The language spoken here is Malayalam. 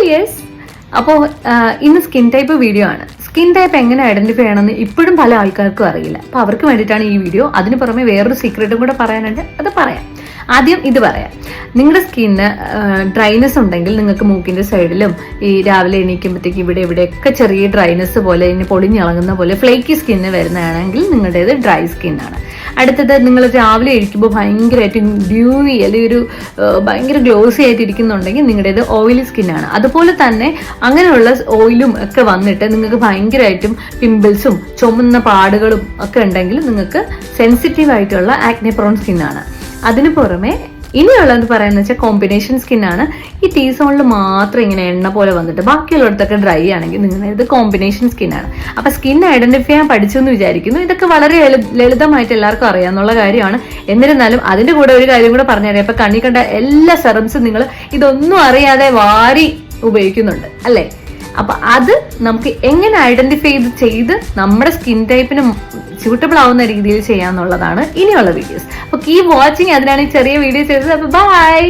യെസ്, അപ്പോൾ ഇന്ന് സ്കിൻ ടൈപ്പ് വീഡിയോ ആണ്. സ്കിൻ ടൈപ്പ് എങ്ങനെ ഐഡന്റിഫൈ ചെയ്യണമെന്ന് ഇപ്പോഴും പല ആൾക്കാർക്കും അറിയില്ല. അപ്പോൾ അവർക്ക് വേണ്ടിയിട്ടാണ് ഈ വീഡിയോ. അതിന് പുറമെ വേറൊരു സീക്രട്ടും കൂടെ പറയാനുണ്ട്, അത് പറയാം. ആദ്യം ഇത് പറയാം. നിങ്ങളുടെ സ്കിന്നിന് ഡ്രൈനെസ് ഉണ്ടെങ്കിൽ നിങ്ങൾക്ക് മൂക്കിന്റെ സൈഡിലും ഈ രാവിലെ എണീക്കുമ്പോഴത്തേക്ക് ഇവിടെയൊക്കെ ചെറിയ ഡ്രൈനെസ് പോലെ ഇനി പൊളിഞ്ഞിളങ്ങുന്ന പോലെ ഫ്ലേക്കി സ്കിന്ന് വരുന്നതാണെങ്കിൽ നിങ്ങളുടേത് ഡ്രൈ സ്കിന്നാണ്. അടുത്തത്, നിങ്ങൾ രാവിലെ ഇരിക്കുമ്പോൾ ഭയങ്കരമായിട്ട് ഡ്യൂവി അല്ലെങ്കിൽ ഒരു ഭയങ്കര ഗ്ലോസി ആയിട്ട് ഇരിക്കുന്നുണ്ടെങ്കിൽ നിങ്ങളുടേത് ഓയിലി സ്കിന്നാണ്. അതുപോലെ തന്നെ അങ്ങനെയുള്ള ഓയിലും ഒക്കെ വന്നിട്ട് നിങ്ങൾക്ക് ഭയങ്കരമായിട്ടും പിമ്പിൾസും ചുമന്ന പാടുകളും ഒക്കെ ഉണ്ടെങ്കിൽ നിങ്ങൾക്ക് സെൻസിറ്റീവ് ആയിട്ടുള്ള ആക്നെ പ്രോൺ സ്കിന്നാണ്. അതിനു പുറമെ ഇനിയുള്ളത് പറയാന്ന് വെച്ചാൽ കോമ്പിനേഷൻ സ്കിന്നാണ്. ഈ ടീ സോണിൽ മാത്രം ഇങ്ങനെ എണ്ണ പോലെ വന്നിട്ട് ബാക്കിയുള്ളിടത്തൊക്കെ ഡ്രൈ ആണെങ്കിൽ നിങ്ങളുടെ കോമ്പിനേഷൻ സ്കിന്നാണ്. അപ്പൊ സ്കിൻ ഐഡന്റിഫൈ ചെയ്യാൻ പഠിച്ചു എന്ന് വിചാരിക്കുന്നു. ഇതൊക്കെ വളരെ ലളിതമായിട്ട് എല്ലാവർക്കും അറിയാവുന്ന കാര്യമാണ്. എന്നിരുന്നാലും അതിന്റെ കൂടെ ഒരു കാര്യം കൂടെ പറഞ്ഞുതരാം. ഇപ്പൊ കണ്ണി കണ്ട എല്ലാ സെറംസും നിങ്ങൾ ഇതൊന്നും അറിയാതെ വാരി ഉപയോഗിക്കുന്നുണ്ട് അല്ലേ? അപ്പൊ അത് നമുക്ക് എങ്ങനെ ഐഡന്റിഫൈ ചെയ്ത് നമ്മുടെ സ്കിൻ ടൈപ്പിന് സ്യൂട്ടബിൾ ആവുന്ന രീതിയിൽ ചെയ്യാന്നുള്ളതാണ് ഇനിയുള്ള വീഡിയോസ്. അപ്പൊ കീപ് വാച്ചിങ്. അതിനാണ് ഈ ചെറിയ വീഡിയോ ചെയ്തത്. അപ്പൊ ബൈ.